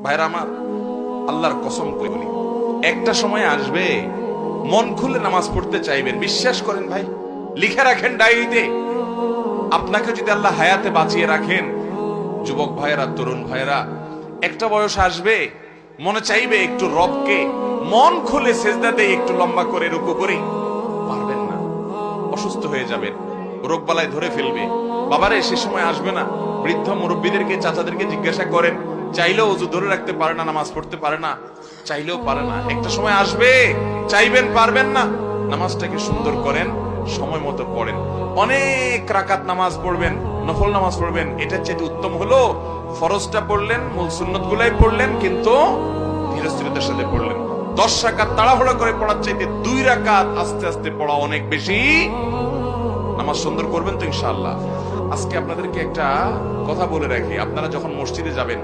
ভাইরা আমার, আল্লাহর কসম করে বলি, একটা সময় আসবে মন খুলে নামাজ পড়তে চাইবেন। বিশ্বাস করেন ভাই, লিখে রাখেন ডায়েরিতে। আপনাকে যদি আল্লাহ হায়াতে বাঁচিয়ে রাখেন, যুবক ভাইয়েরা, তরুণ ভাইয়েরা, একটা বয়স আসবে মনে চাইবে একটু রবকে মন খুলে সেজদা দেই, একটু লম্বা করে রুকু করি। পারবেন না, অসুস্থ হয়ে যাবেন, রোগবালায় ধরে ফেলবে। বাবারে, সে সময় আসবে না? বৃদ্ধ মুরব্বীদেরকে, চাচাদেরকে জিজ্ঞাসা করেন, চাইলেও ওযু ধরে রাখতে পারে না, নামাজ পড়তে পারে না, চাইলেও পারে না। একটা সময় আসবে চাইবেন, পারবেন না। নামাজটাকে সুন্দর করেন, সময় মতো পড়েন। অনেক রাকাত নামাজ পড়বেন, নফল নামাজ পড়বেন। এটার চেয়ে উত্তম হলো ফরজটা পড়লেন, মূল সুন্নত গুলাই পড়লেন, কিন্তু ধীরস্থিরতার সাথে পড়লেন। 10 রাকাত তাড়াহুড়া করে পড়ার চাইতে 2 রাকাত আস্তে আস্তে পড়া অনেক বেশি। নামাজ সুন্দর করবেন তো ইনশাআল্লাহ। আজকে আপনাদেরকে একটা কথা বলে রাখি, আপনারা যখন মসজিদে যাবেন